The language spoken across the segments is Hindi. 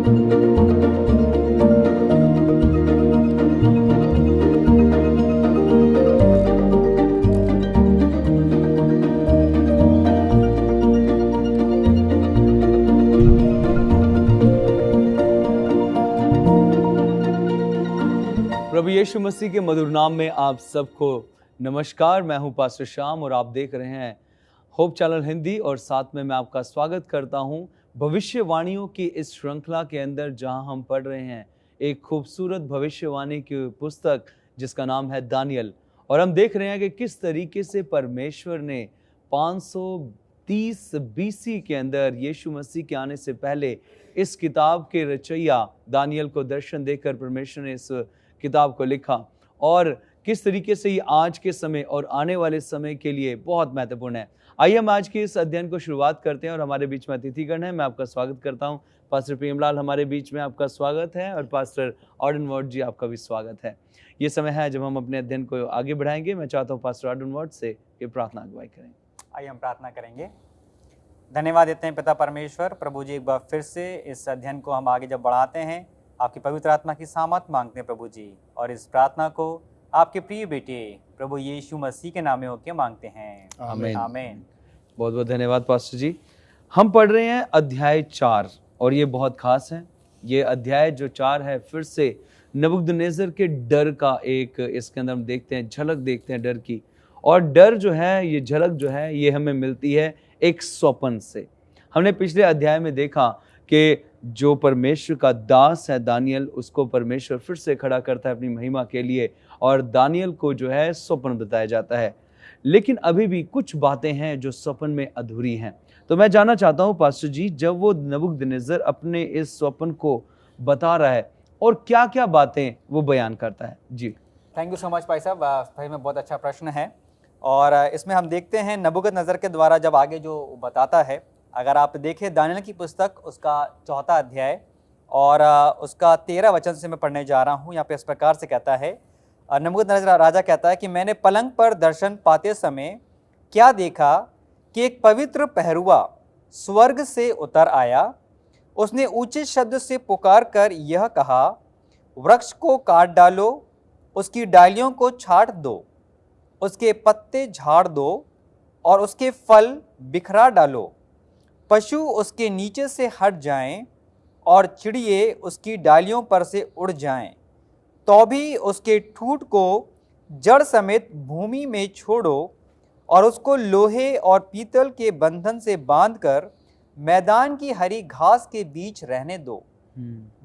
प्रभु यीशु मसीह के मधुर नाम में आप सबको नमस्कार। मैं हूं पास्टर श्याम और आप देख रहे हैं होप चैनल हिंदी, और साथ में मैं आपका स्वागत करता हूं भविष्यवाणियों की इस श्रृंखला के अंदर, जहां हम पढ़ रहे हैं एक खूबसूरत भविष्यवाणी की पुस्तक जिसका नाम है दानियल। और हम देख रहे हैं कि किस तरीके से परमेश्वर ने 530 BC के अंदर यीशु मसीह के आने से पहले इस किताब के रचयिता दानियल को दर्शन देकर परमेश्वर ने इस किताब को लिखा, और किस तरीके से ये आज के समय और आने वाले समय के लिए बहुत महत्वपूर्ण है। आइए हम आज के इस अध्ययन को शुरुआत करते हैं, और हमारे बीच में अतिथिगण है। मैं आपका स्वागत करता हूं। पास्टर प्रेमलाल हमारे बीच में, आपका स्वागत है, और पास्टर ऑर्डनवर्ड जी आपका भी स्वागत है। ये समय है जब हम अपने अध्ययन को आगे बढ़ाएंगे। मैं चाहता हूँ पास्टर ऑर्डनवर्ड से कि प्रार्थना अगुवाई करें। आइए हम प्रार्थना करेंगे। धन्यवाद देते हैं पिता परमेश्वर। प्रभु जी, एक बार फिर से इस अध्ययन को हम आगे जब बढ़ाते हैं, आपकी पवित्र आत्मा की सामर्थ मांगते हैं प्रभु जी, और इस प्रार्थना को आपके प्रिय बेटे प्रभु यीशु मसीह के नाम में होकर मांगते हैं, आमीन आमीन। बहुत बहुत धन्यवाद पास्टर जी। हम पढ़ रहे हैं अध्याय 4, और ये बहुत खास है। ये अध्याय जो 4 है, फिर से नबूकदनेस्सर के डर का एक इसके अंदर हम देखते हैं, झलक देखते हैं डर की। और डर जो है, ये झलक जो है, ये हमें मिलती है एक स्वप्न से। हमने पिछले अध्याय में देखा कि जो परमेश्वर का दास है दानियल, उसको परमेश्वर फिर से खड़ा करता है अपनी महिमा के लिए, और दानियल को जो है स्वप्न बताया जाता है। लेकिन अभी भी कुछ बातें हैं जो स्वप्न में अधूरी हैं। तो मैं जानना चाहता हूं पास्टर जी, जब वो नबूकदनेस्सर अपने इस स्वप्न को बता रहा है, और क्या क्या बातें वो बयान करता है। जी थैंक यू सो मच भाई साहब, सही में बहुत अच्छा प्रश्न है। और इसमें हम देखते हैं नबूकदनेस्सर के द्वारा जब आगे जो बताता है, अगर आप देखें दानियल की पुस्तक उसका 4था अध्याय और उसका 13 वचन से मैं पढ़ने जा रहा हूँ। यहाँ पे इस प्रकार से कहता है, नबूकदनेस्सर राजा कहता है कि मैंने पलंग पर दर्शन पाते समय क्या देखा कि एक पवित्र पहरुआ स्वर्ग से उतर आया। उसने ऊंचे शब्द से पुकार कर यह कहा, वृक्ष को काट डालो, उसकी डालियों को छाट दो, उसके पत्ते झाड़ दो और उसके फल बिखरा डालो। पशु उसके नीचे से हट जाएं और चिड़िए उसकी डालियों पर से उड़ जाएं, तो भी उसके ठूंठ को जड़ समेत भूमि में छोड़ो और उसको लोहे और पीतल के बंधन से बांधकर मैदान की हरी घास के बीच रहने दो।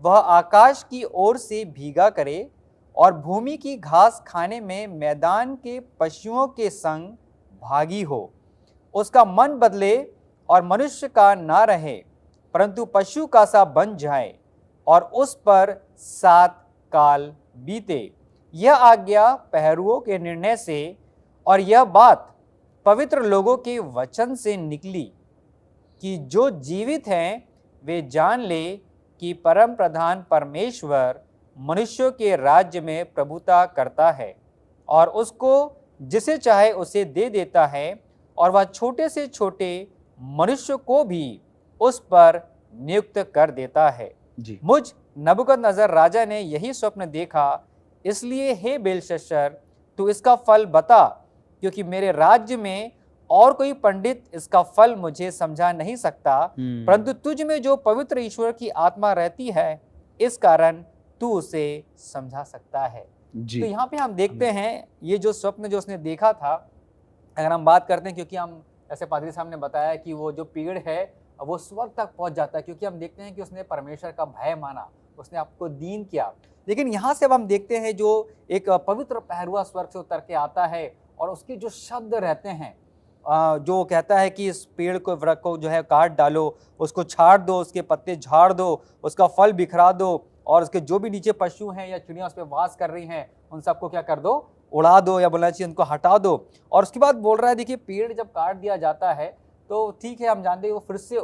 वह आकाश की ओर से भीगा करे और भूमि की घास खाने में मैदान के पशुओं के संग भागी हो। उसका मन बदले और मनुष्य का ना रहे, परंतु पशु का सा बन जाए और उस पर 7 काल बीते। यह आज्ञा पहरुओं के निर्णय से और यह बात पवित्र लोगों के वचन से निकली कि जो जीवित हैं वे जान ले कि परम प्रधान परमेश्वर मनुष्यों के राज्य में प्रभुता करता है, और उसको जिसे चाहे उसे दे देता है, और वह छोटे से छोटे मनुष्य को भी उस पर नियुक्त कर देता है। जी। मुझ नबूकदनेस्सर राजा ने यही स्वप्न देखा, इसलिए हे बेलशस्सर तू इसका फल बता, क्योंकि मेरे राज्य में और कोई पंडित इसका फल मुझे समझा नहीं सकता, परंतु तुझ में जो पवित्र ईश्वर की आत्मा रहती है, इस कारण तू उसे समझा सकता है। जी। तो यहाँ पे हम देखते हैं ये जो स्वप्न जो उसने देखा था, अगर हम बात करते हैं, क्योंकि हम ऐसे पादरी साहब ने बताया कि वो जो पेड़ है वो स्वर्ग तक पहुंच जाता है, क्योंकि हम देखते हैं कि उसने परमेश्वर का भय माना, उसने आपको दीन किया। लेकिन यहाँ से अब हम देखते हैं जो एक पवित्र पहरुआ स्वर्ग से उतर के आता है, और उसके जो शब्द रहते हैं, जो कहता है कि इस पेड़ को, वृक्ष को जो है काट डालो, उसको छाट दो, उसके पत्ते झाड़ दो, उसका फल बिखरा दो, और उसके जो भी नीचे पशु हैं या चिड़ियाँ उस पर वास कर रही हैं, उन सबको क्या कर दो, उड़ा दो, या बोलना चाहिए उनको हटा दो। और उसके बाद बोल रहा है, देखिए पेड़ जब काट दिया जाता है तो ठीक है, हम जानते हैं वो फिर से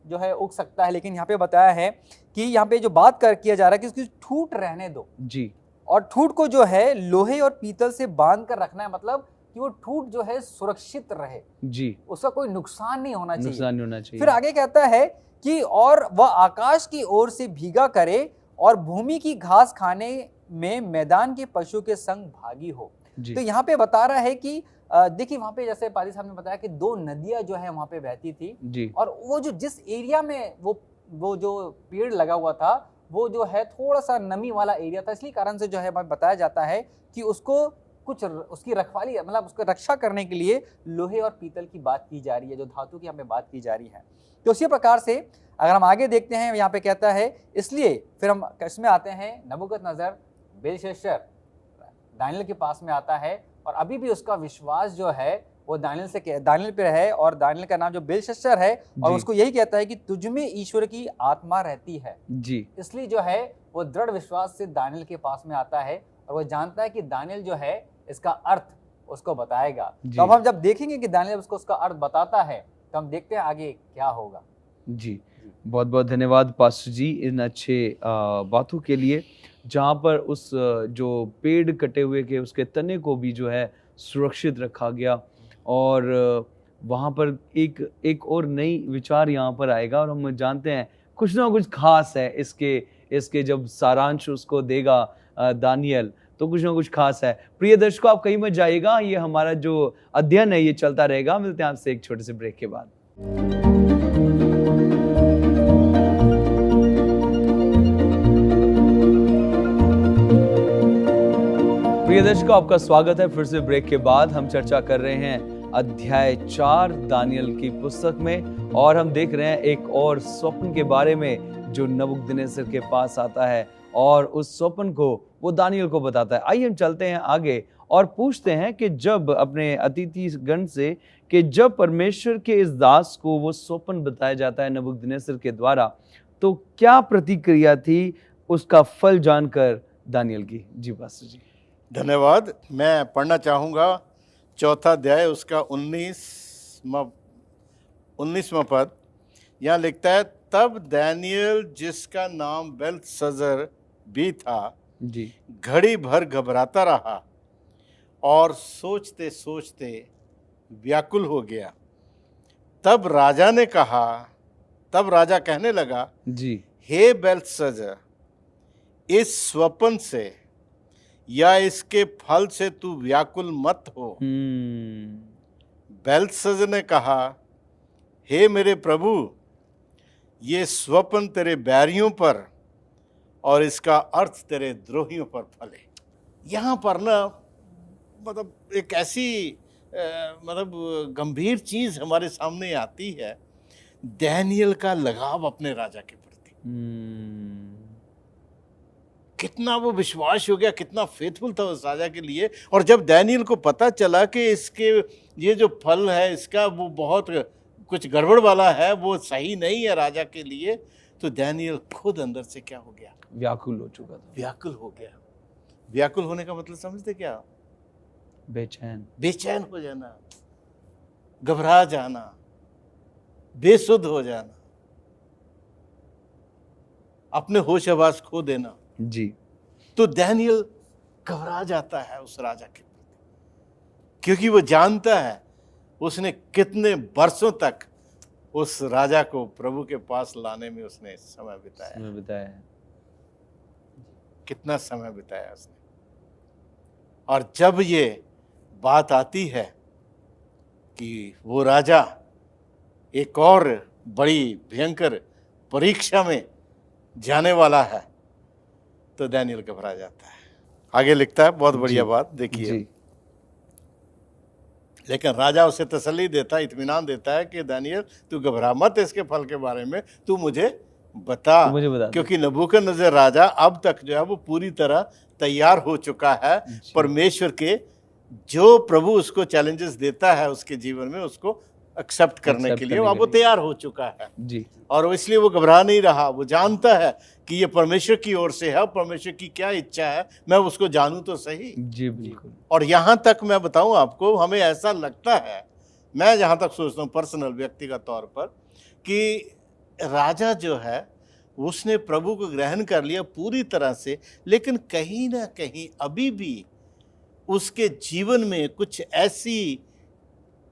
जो है उग सकता है, लेकिन यहाँ पे बताया है कि यहाँ पे जो बात किया जा रहा है कि उसकी ठूंठ रहने दो। जी। और ठूंठ को जो है लोहे और पीतल से बांध कर रखना है, मतलब कि वो ठूंठ जो है सुरक्षित रहे। जी। उसका कोई नुकसान नहीं होना चाहिए। नुकसान नहीं होना चाहिए। फिर आगे कहता है कि और वह आकाश की ओर से भीगा करे और भूमि की घास खाने में मैदान के पशु के संग भागी हो। जी। तो यहाँ पे बता रहा है कि देखिए वहाँ पे जैसे पादी साहब ने बताया कि 2 नदियाँ जो है वहाँ पे बहती थी जी। और वो जो जिस एरिया में वो जो पेड़ लगा हुआ था वो जो है थोड़ा सा नमी वाला एरिया था, इसलिए कारण से जो है बताया जाता है कि उसको कुछ उसकी रखवाली मतलब उसको रक्षा करने के लिए लोहे और पीतल की बात की जा रही है, जो धातु की हमें बात की जा रही है। तो उसी प्रकार से अगर हम आगे देखते हैं यहाँ पे कहता है, इसलिए फिर हम इसमें आते हैं नबूकदनेस्सर बेलशस्सर दानियेल के पास में आता है और अभी भी उसका विश्वास जो है वो दानियेल पे है और दानियेल का नाम जो बेलशस्सर है और उसको यही कहता है कि तुझ में ईश्वर की आत्मा रहती है जी। इसलिए जो है वो दृढ़ विश्वास से दानियेल के पास में आता है और वो जानता है कि दानियेल जो है इसका अर्थ उसको बताएगा। तो अब हम जब देखेंगे कि दानियेल उसको उसका अर्थ बताता है तो हम देखते हैं आगे क्या होगा। जी, बहुत बहुत धन्यवाद पास्टर जी इन अच्छे बातों के लिए, जहाँ पर उस जो पेड़ कटे हुए के उसके तने को भी जो है सुरक्षित रखा गया और वहाँ पर एक और नई विचार यहाँ पर आएगा और हम जानते हैं कुछ ना कुछ खास है इसके जब सारांश उसको देगा दानियेल तो कुछ ना कुछ खास है। प्रिय दर्शकों, आप कहीं मत जाइएगा, ये हमारा जो अध्ययन है ये चलता रहेगा। मिलते हैं आपसे एक छोटे से ब्रेक के बाद। प्रिय दर्शकों, आपका स्वागत है फिर से ब्रेक के बाद। हम चर्चा कर रहे हैं अध्याय 4 दानियेल की पुस्तक में और हम देख रहे हैं एक और स्वप्न के बारे में जो नबूकदनेस्सर के पास आता है और उस स्वप्न को वो दानियेल को बताता है। आइए हम चलते हैं आगे और पूछते हैं कि जब अपने अतिथि गण से कि जब परमेश्वर के इस दास को वो स्वप्न बताया जाता है नबूकदनेस्सर के द्वारा, तो क्या प्रतिक्रिया थी उसका फल जानकर दानियेल की। जी पास्टर जी। धन्यवाद। मैं पढ़ना चाहूँगा 4 अध्याय उसका 19वां पद। यहाँ लिखता है, तब दानियेल जिसका नाम बेलतशस्सर भी था जी घड़ी भर घबराता रहा और सोचते सोचते व्याकुल हो गया। तब राजा कहने लगा, जी हे बेलतशस्सर, इस स्वप्न से या इसके फल से तू व्याकुल मत हो। बेलतशस्सर ने कहा, हे मेरे प्रभु, ये स्वप्न तेरे बैरियों पर और इसका अर्थ तेरे द्रोहियों पर फले। यहाँ पर ना मतलब एक ऐसी गंभीर चीज हमारे सामने आती है, दानियेल का लगाव अपने राजा के प्रति। कितना वो विश्वास हो गया, कितना फेथफुल था उस राजा के लिए। और जब दानियेल को पता चला कि इसके ये जो फल है इसका वो बहुत कुछ गड़बड़ वाला है, वो सही नहीं है राजा के लिए, तो दानियेल खुद अंदर से क्या हो गया? व्याकुल हो चुका था। व्याकुल हो गया। व्याकुल होने का मतलब समझते क्या? बेचैन हो जाना, घबरा जाना, बेसुध हो जाना, अपने होश हवास खो देना। जी। तो दानियेल घबरा जाता है उस राजा के प्रति, क्योंकि वो जानता है उसने कितने वर्षों तक उस राजा को प्रभु के पास लाने में उसने समय बिताया। कितना समय बिताया उसने। और जब ये बात आती है कि वो राजा एक और बड़ी भयंकर परीक्षा में जाने वाला है, तो दानियेल घबरा जाता है। आगे लिखता है, बहुत बढ़िया बात देखिए। लेकिन राजा उसे तसल्ली देता है, इत्मीनान देता है कि दानियेल तू घबरा मत, इसके फल के बारे में तू मुझे बता, क्योंकि नबूकदनेस्सर राजा अब तक जो है वो पूरी तरह तैयार हो चुका है परमेश्वर के जो प्रभु उसको चैलेंजेस देता है उसके जीवन में, उसको एक्सेप्ट करने के लिए अब वो तैयार हो चुका है जी। और इसलिए वो घबरा नहीं रहा। वो जानता है कि ये परमेश्वर की ओर से है, परमेश्वर की क्या इच्छा है, मैं उसको जानूं तो सही। जी बिल्कुल। और यहाँ तक मैं बताऊं आपको, हमें ऐसा लगता है, मैं जहाँ तक सोचता हूँ पर्सनल व्यक्तिगत तौर पर, कि राजा जो है उसने प्रभु को ग्रहण कर लिया पूरी तरह से, लेकिन कहीं ना कहीं अभी भी उसके जीवन में कुछ ऐसी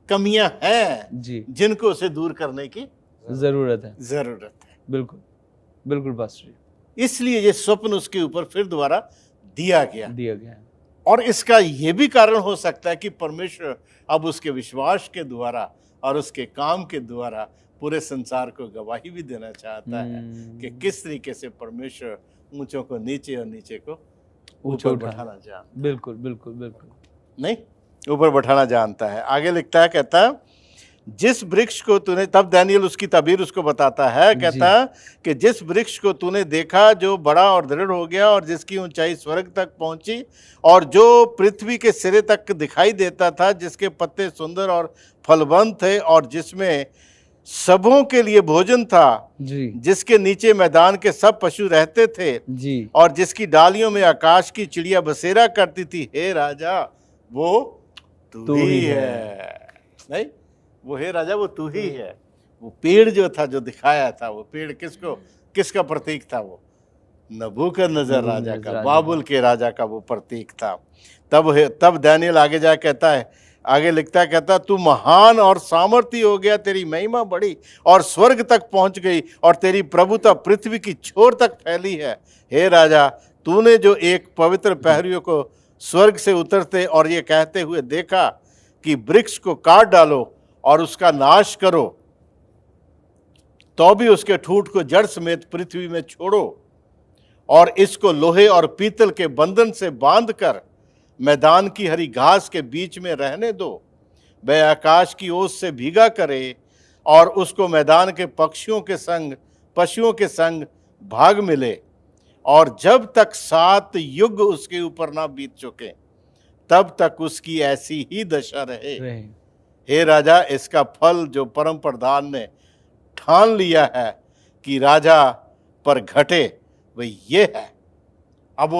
कमियां हैं जिनको उसे दूर करने की जरूरत है। बिल्कुल बिल्कुल पास्टर जी। इसलिए ये स्वप्न उसके ऊपर फिर दोबारा दिया गया। है। और इसका ये भी कारण हो सकता है कि परमेश्वर अब उसके विश्वास के द्वारा और उसके काम के द्वारा पूरे संसार को गवाही भी देना चाहता है कि किस तरीके से परमेश्वर ऊंचों को नीचे और नीचे को ऊपर बैठाना जानता है। बिल्कुल बिल्कुल बिल्कुल, नहीं, ऊपर बैठाना जानता है। आगे लिखता है, कहता है जिस वृक्ष को तूने, तब दानियल उसकी ताबीर उसको बताता है, कहता है कि जिस वृक्ष को तूने देखा जो बड़ा और दृढ़ हो गया और जिसकी ऊंचाई स्वर्ग तक पहुंची और जो पृथ्वी के सिरे तक दिखाई देता था, जिसके पत्ते सुंदर और फलवंत थे और जिसमें सबों के लिए भोजन था जी, जिसके नीचे मैदान के सब पशु रहते थे जी, और जिसकी डालियों में आकाश की चिड़िया बसेरा करती थी, हे राजा वो तू ही है। नहीं, वो हे राजा वो तू ही है। वो पेड़ जो था, जो दिखाया था, वो पेड़ किसका प्रतीक था? वो नबूकदनेस्सर राजा का, बाबुल के राजा का वो प्रतीक था। तब दानियल आगे जा कहता है, आगे लिखता है, कहता तू महान और सामर्थी हो गया, तेरी महिमा बढ़ी और स्वर्ग तक पहुंच गई और तेरी प्रभुता पृथ्वी की छोर तक फैली है। हे राजा, तूने जो एक पवित्र पहरियों को स्वर्ग से उतरते और ये कहते हुए देखा कि वृक्ष को काट डालो और उसका नाश करो, तो भी उसके ठूंठ को जड़ समेत पृथ्वी में छोड़ो और इसको लोहे और पीतल के बंधन से बांधकर मैदान की हरी घास के बीच में रहने दो। वह आकाश की ओस से भीगा करे और उसको मैदान के पशुओं के संग भाग मिले और जब तक 7 युग उसके ऊपर ना बीत चुके तब तक उसकी ऐसी ही दशा रहे। हे राजा, इसका फल जो परम प्रधान ने ठान लिया है कि राजा पर घटे वह ये है। अब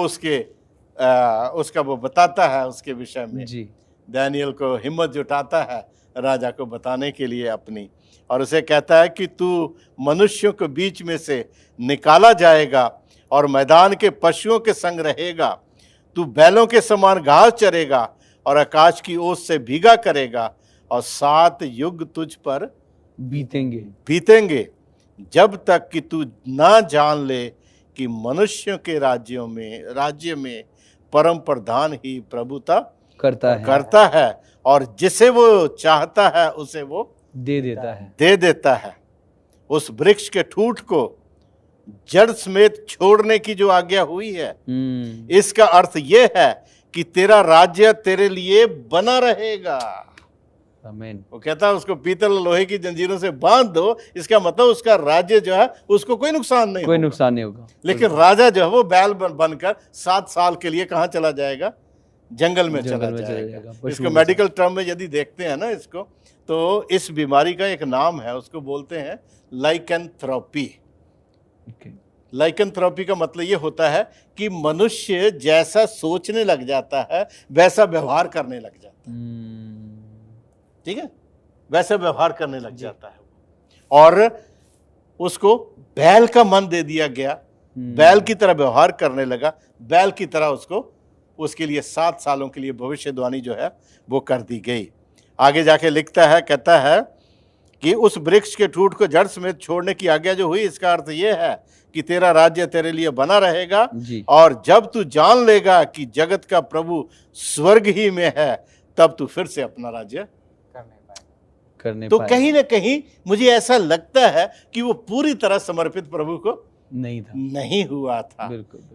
उसका वो बताता है उसके विषय में जी। दानियल को हिम्मत जुटाता है राजा को बताने के लिए अपनी, और उसे कहता है कि तू मनुष्यों के बीच में से निकाला जाएगा और मैदान के पशुओं के संग रहेगा। तू बैलों के समान घास चरेगा और आकाश की ओस से भीगा करेगा और 7 युग तुझ पर बीतेंगे जब तक कि तू ना जान ले कि मनुष्यों के राज्य में परम प्रधान ही प्रभुता करता है और जिसे वो चाहता है उसे वो दे देता है। उस वृक्ष के ठूंठ को जड़ समेत छोड़ने की जो आज्ञा हुई है, इसका अर्थ यह है कि तेरा राज्य तेरे लिए बना रहेगा। आमीन। वो कहता है उसको पीतल लोहे की जंजीरों से बांध दो, इसका मतलब उसका राज्य जो है उसको कोई नुकसान नहीं होगा। लेकिन राजा जो है वो बैल बनकर 7 साल के लिए कहाँ चला जाएगा? जंगल में चला जाएगा। इसको मेडिकल टर्म में यदि देखते हैं ना इसको, तो इस बीमारी का एक नाम है, उसको बोलते हैं लाइकेंथ्रोपी। लाइकेंथ्रोपी का मतलब ये होता है कि मनुष्य जैसा सोचने लग जाता है वैसा व्यवहार करने लग जाता है। ठीक है, वैसा व्यवहार करने लग जाता है और उसको बैल का मन दे दिया गया, बैल की तरह व्यवहार करने लगा, बैल की तरह उसके लिए 7 सालों के लिए भविष्यवाणी जो है वो कर दी गई। आगे जाके लिखता है, कहता है कि उस वृक्ष के ठूंठ को जड़ समेत छोड़ने की आज्ञा जो हुई, इसका अर्थ यह है कि तेरा राज्य तेरे लिए बना रहेगा और जब तू जान लेगा कि जगत का प्रभु स्वर्ग ही में है तब तू फिर से अपना राज्य करने तो कहीं ना कहीं मुझे ऐसा लगता है कि वो पूरी तरह समर्पित प्रभु को नहीं हुआ था।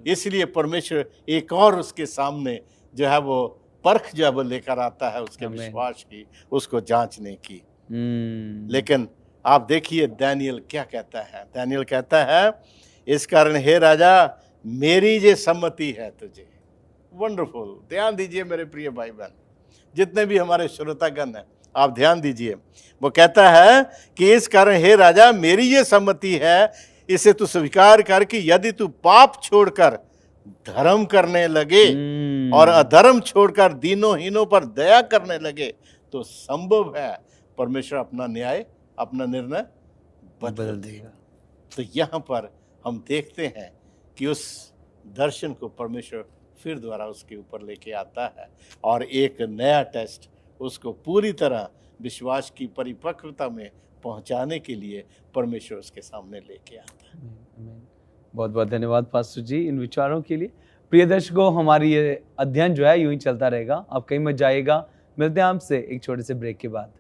इसलिए परमेश्वर एक और उसके सामने जो है वो परख जो है वो लेकर आता है उसके विश्वास की, उसको जांचने की। लेकिन आप देखिए दानियल क्या कहता है। दानियल कहता है, इस कारण हे राजा मेरी ये सम्मति है तुझे। वंडरफुल, ध्यान दीजिए मेरे प्रिय भाई बहन, जितने भी हमारे श्रोतागण हैं आप ध्यान दीजिए। वो कहता है कि इस कारण हे राजा मेरी ये सम्मति है, इसे तू स्वीकार कर कि यदि तू पाप छोड़कर धर्म करने लगे और अधर्म छोड़कर दीनोहीनों पर दया करने लगे तो संभव है परमेश्वर अपना निर्णय बदल देगा। तो यहाँ पर हम देखते हैं कि उस दर्शन को परमेश्वर फिर दोबारा उसके ऊपर लेके आता है और एक नया टेस्ट उसको पूरी तरह विश्वास की परिपक्वता में पहुंचाने के लिए परमेश्वर उसके सामने लेके आता है। बहुत बहुत धन्यवाद पास्टर जी इन विचारों के लिए। प्रिय दर्शकों, हमारी ये अध्ययन जो है यूं ही चलता रहेगा, आप कहीं मत जाइएगा। मिलते हैं आपसे एक छोटे से ब्रेक के बाद।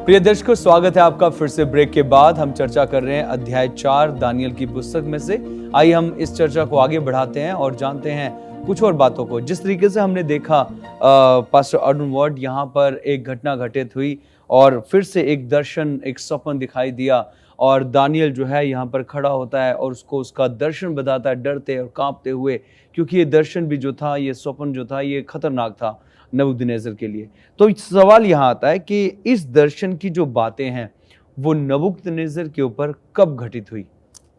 प्रिय दर्शकों, स्वागत है आपका फिर से ब्रेक के बाद। हम चर्चा कर रहे हैं अध्याय 4 दानियल की पुस्तक में से। आइए हम इस चर्चा को आगे बढ़ाते हैं और जानते हैं कुछ और बातों को। जिस तरीके से हमने देखा पास्टर अर्जुन वर्ड, यहाँ पर एक घटना घटित हुई और फिर से एक दर्शन, एक स्वप्न दिखाई दिया और दानियल जो है यहाँ पर खड़ा होता है और उसको उसका दर्शन बताता है, डरते और कांपते हुए, क्योंकि ये दर्शन भी जो था, ये स्वप्न जो था, ये खतरनाक था नबूकदनेस्सर के लिए। तो सवाल यहाँ आता है कि इस दर्शन की जो बातें हैं वो नबूकदनेस्सर के ऊपर कब घटित हुई?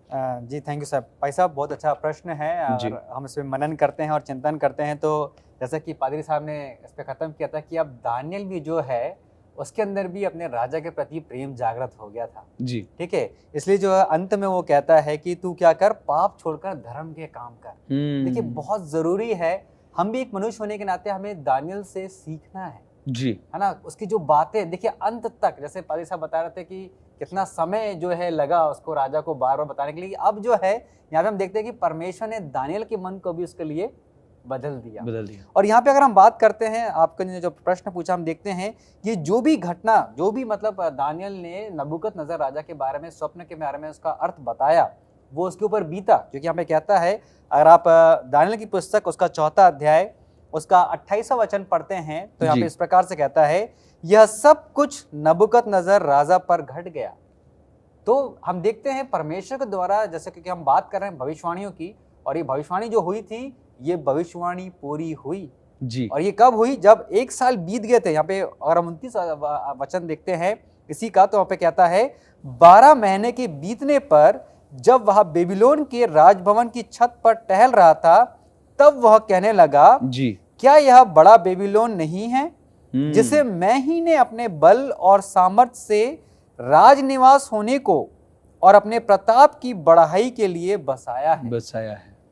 जी थैंक यू सर। भाई साहब, बहुत अच्छा प्रश्न है। अगर हम इस पर मनन करते हैं और चिंतन करते हैं तो जैसा कि पादरी साहब ने इस पर ख़त्म किया था कि अब दानियल भी जो है उसके अंदर भी अपने राजा के प्रति प्रेम जागृत हो गया था। जी ठीक है, इसलिए जो है अंत में वो कहता है कि तू क्या कर, पाप छोड़कर धर्म के काम कर। देखिए, बहुत ज़रूरी है, हम भी एक मनुष्य होने के नाते हमें दानियल से सीखना है जी, है ना। उसकी जो बातें देखिए अंत तक, जैसे पादरी साहब बता रहे थे कि कितना समय जो है लगा उसको राजा को बार बार बताने के लिए। अब जो है यहाँ पे हम देखते हैं कि परमेश्वर ने दानियल के मन को भी उसके लिए बदल दिया। और यहाँ पे अगर हम बात करते हैं, आपने जो प्रश्न पूछा, हम देखते हैं कि जो भी घटना, जो भी मतलब दानियल ने नबूकदनेस्सर राजा के बारे में, स्वप्न के बारे में उसका अर्थ बताया, वो उसके ऊपर बीता। क्योंकि यहाँ पे कहता है, अगर आप दानियल की पुस्तक उसका 4 अध्याय उसका 28वां वचन पढ़ते हैं तो यहाँ पे इस प्रकार से कहता है, यह सब कुछ नबूकदनेस्सर राजा पर घट गया। तो हम देखते हैं परमेश्वर के द्वारा, जैसे कि हम बात कर रहे हैं भविष्यवाणियों की, और ये भविष्यवाणी जो हुई थी, ये भविष्यवाणी पूरी हुई जी। और ये कब हुई? जब 1 साल बीत गए थे। यहाँ पे अगर हम 29 वचन देखते हैं इसी का, तो वहाँ पे कहता है, 12 महीने के बीतने पर जब वह बेबीलोन के राजभवन की छत पर टहल रहा था, तब वह कहने लगा जी, क्या यह बड़ा बेबीलोन नहीं है जिसे मैं ही ने अपने बल और सामर्थ्य से राजनिवास होने को और अपने प्रताप की बढ़ाई के लिए बसाया है।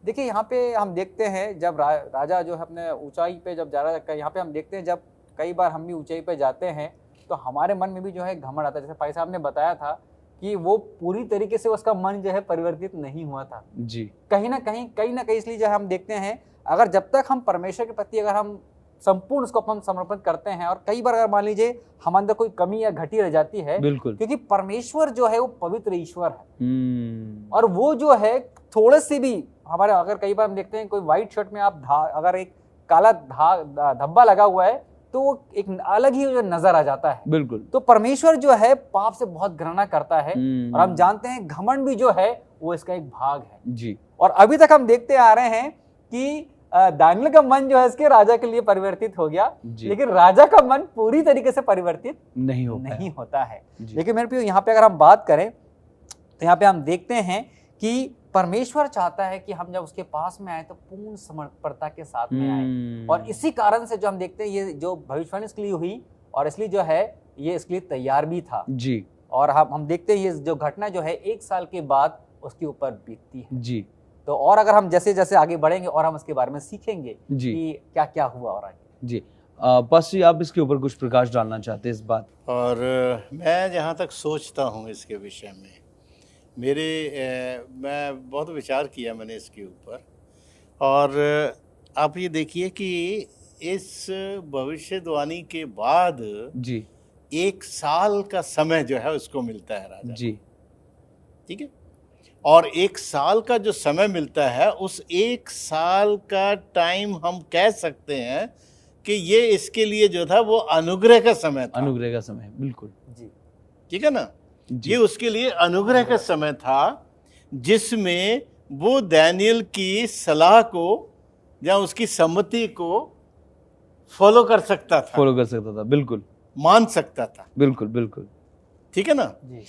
देखिए, यहाँ पे हम देखते हैं जब राजा जो है अपने ऊंचाई पे जब जा रहा है, यहाँ पे हम देखते हैं जब कई बार हम भी ऊंचाई पे जाते हैं तो हमारे मन में भी जो है घमंड आता है। जैसे भाई साहब ने बताया था कि वो पूरी तरीके से उसका मन जो है परिवर्तित नहीं हुआ था जी, कहीं ना कहीं। इसलिए जो हम देखते हैं, अगर जब तक हम परमेश्वर के प्रति अगर हम संपूर्ण उसको अपन समर्पित करते हैं, और कई बार अगर मान लीजिए हम अंदर कोई कमी या घटी रह जाती है, बिल्कुल, क्योंकि परमेश्वर जो है वो पवित्र ईश्वर है और वो जो है थोड़े से भी हमारे, अगर कई बार हम देखते हैं कोई व्हाइट शर्ट में आप अगर एक काला धब्बा लगा हुआ है तो वो एक अलग ही जो नजर आ जाता है। बिल्कुल। तो परमेश्वर जो है पाप से बहुत घृणा करता है और हम जानते हैं घमंड भी जो है वो इसका एक भाग है जी। और अभी तक हम देखते आ रहे हैं कि दानियल का मन जो है इसके राजा के लिए परिवर्तित हो गया, लेकिन राजा का मन पूरी तरीके से परिवर्तित नहीं होता है। लेकिन मेरे प्रियो, यहाँ पे अगर हम बात करें तो यहाँ पे हम देखते हैं कि परमेश्वर चाहता है कि हम जब उसके पास में आए तो पूर्ण समर्पणता के साथ में आए, और इसी कारण से जो हम देखते हैं ये जो भविष्यवाणी इसके लिए हुई और इसलिए जो है ये इसके लिए तैयार भी था जी। और हम देखते हैं ये जो घटना जो है 1 साल के बाद उसके ऊपर बीतती है जी। तो और अगर हम जैसे जैसे आगे बढ़ेंगे और हम इसके बारे में सीखेंगे कि क्या क्या हुआ और आगे जी। पास्टर जी, आप इसके ऊपर कुछ प्रकाश डालना चाहते हैं इस बात? और मैं जहाँ तक सोचता हूँ इसके विषय में, मैं बहुत विचार किया मैंने इसके ऊपर, और आप ये देखिए कि इस भविष्यवाणी के बाद जी 1 साल का समय जो है उसको मिलता है राजा जी, ठीक है। और 1 साल का जो समय मिलता है, उस 1 साल का टाइम हम कह सकते हैं कि ये इसके लिए जो था वो अनुग्रह का समय था। अनुग्रह का समय, बिल्कुल जी, ठीक है ना। ये उसके लिए अनुग्रह का समय था जिसमें वो दानियल की सलाह को या उसकी सम्मति को फॉलो कर सकता था, बिल्कुल मान सकता था, बिल्कुल बिल्कुल, ठीक है ना जी।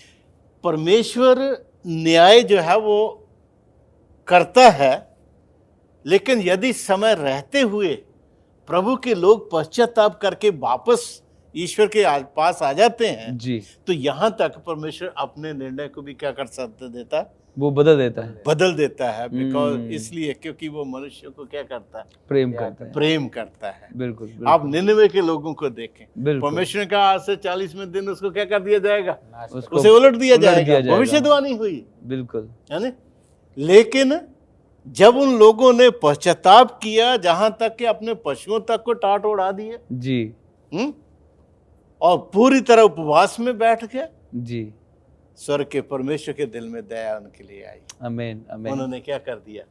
परमेश्वर न्याय जो है वो करता है, लेकिन यदि समय रहते हुए प्रभु के लोग पश्चाताप करके वापस ईश्वर के पास आ जाते हैं जी, तो यहाँ तक परमेश्वर अपने निर्णय को भी क्या कर सकता देता, वो बदल देता है, बदल देता है। बिकॉज इसलिए क्योंकि वो मनुष्य को क्या करता है, प्रेम करता है, प्रेम करता है। बिल्कुल, बिल्कुल। आप निनवे के लोगों को देखें, बिल्कुल। परमेश्वर ने कहा आज से 40वें दिन उसको क्या कर दिया जाएगा, उसको उसे उलट दिया जाएगा। भविष्यवाणी हुई, बिल्कुल, है ना। लेकिन जब उन लोगों ने पश्चाताप किया, जहां तक कि अपने पशुओं तक को टाट उड़ा दिए जी, और पूरी तरह उपवास में बैठ गए, जी, स्वर्ग के परमेश्वर के दिल में दया उनके लिए आई। आमीन, आमीन। उन्होंने क्या कर दिया,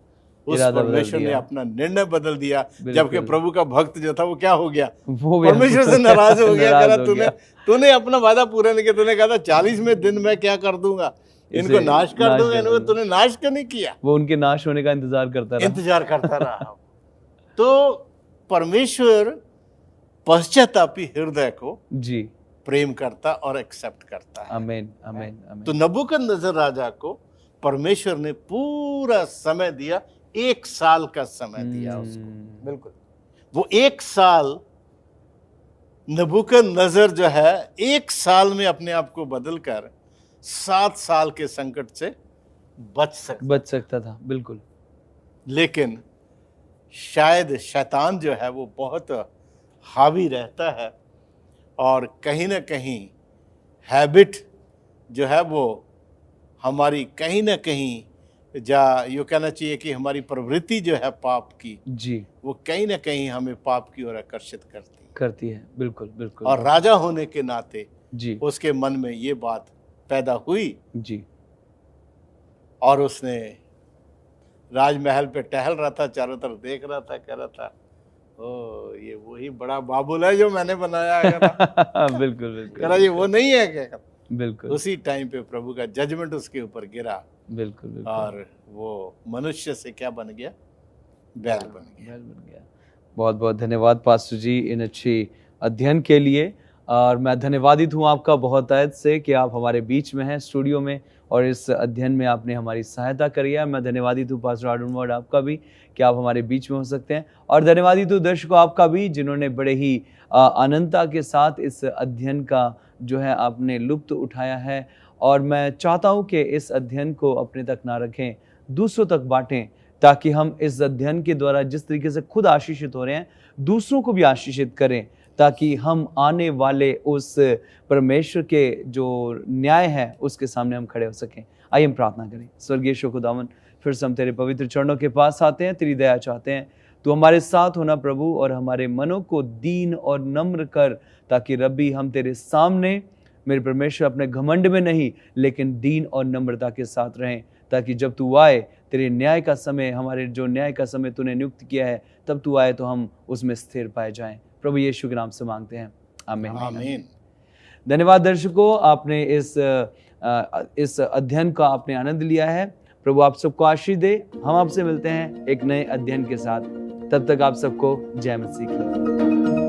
उस परमेश्वर ने अपना निर्णय बदल दिया। जबकि प्रभु का भक्त जो था वो क्या हो गया, वो परमेश्वर से नाराज हो गया। कह रहा तूने अपना वादा पूरा नहीं किया, तूने कहा था 40वें दिन मैं क्या कर दूंगा, इनको नाश कर दूंगा, इनको तूने नाश क्यों नहीं किया। वो उनके नाश होने का इंतजार करता रहा। तो परमेश्वर पश्चातापी हृदय को जी प्रेम करता और एक्सेप्ट करता है। आमीन, आमीन, आमीन। तो नबूकदनेस्सर राजा को परमेश्वर ने पूरा समय दिया, 1 साल का समय दिया उसको। बिल्कुल, वो 1 साल नबूकदनेस्सर जो है 1 साल में अपने आप को बदलकर 7 साल के संकट से बच सकता था। बिल्कुल। लेकिन शायद शैतान जो है वो बहुत हावी रहता है और कहीं ना कहीं हैबिट जो है वो हमारी कहीं ना कहीं यूँ कहना चाहिए कि हमारी प्रवृत्ति जो है पाप की जी, वो कहीं ना कहीं हमें पाप की ओर आकर्षित करती है। बिल्कुल, बिल्कुल। और राजा होने के नाते जी उसके मन में ये बात पैदा हुई जी, और उसने राजमहल पे टहल रहा था, चारों तरफ देख रहा था, कह रहा था ओ ये वही बड़ा बाबुल है जो मैंने बनाया है। बिल्कुल, बिल्कुल। कह रहा ये वो नहीं है क्या। बिल्कुल। उसी टाइम पे प्रभु का जजमेंट उसके ऊपर गिरा। बिल्कुल, बिल्कुल। और वो मनुष्य से क्या बन गया, बैल बन गया। बहुत बहुत धन्यवाद पास्टर जी इन अच्छी अध्ययन के लिए। और मैं धन्यवादित हूँ आपका बहुत तहे से कि आप हमारे बीच में हैं स्टूडियो में और इस अध्ययन में आपने हमारी सहायता करी है। मैं धन्यवादित हूँ पास्टर आर्डन आपका भी कि आप हमारे बीच में हो सकते हैं। और धन्यवादित हूँ दर्शकों आपका भी जिन्होंने बड़े ही अनंतता के साथ इस अध्ययन का जो है आपने लुत्फ उठाया है। और मैं चाहता हूँ कि इस अध्ययन को अपने तक ना रखें, दूसरों तक बांटें, ताकि हम इस अध्ययन के द्वारा जिस तरीके से खुद आशीषित हो रहे हैं दूसरों को भी आशीषित करें, ताकि हम आने वाले उस परमेश्वर के जो न्याय है उसके सामने हम खड़े हो सकें। आइए हम प्रार्थना करें। स्वर्गीय खुदावन, फिर से हम तेरे पवित्र चरणों के पास आते हैं, तेरी दया चाहते हैं। तू हमारे साथ होना प्रभु और हमारे मनों को दीन और नम्र कर, ताकि रब्बी हम तेरे सामने मेरे परमेश्वर अपने घमंड में नहीं लेकिन दीन और नम्रता के साथ रहें, ताकि जब तू आए तेरे न्याय का समय, हमारे जो न्याय का समय तूने नियुक्त किया है, तब तू आए तो हम उसमें स्थिर पाए जाएं। प्रभु यीशु के नाम से मांगते हैं, आमीन, आमीन। धन्यवाद दर्शकों, आपने इस अध्ययन का आपने आनंद लिया है। प्रभु आप सबको आशीष दे। हम आपसे मिलते हैं एक नए अध्ययन के साथ। तब तक आप सबको जय मसीह की।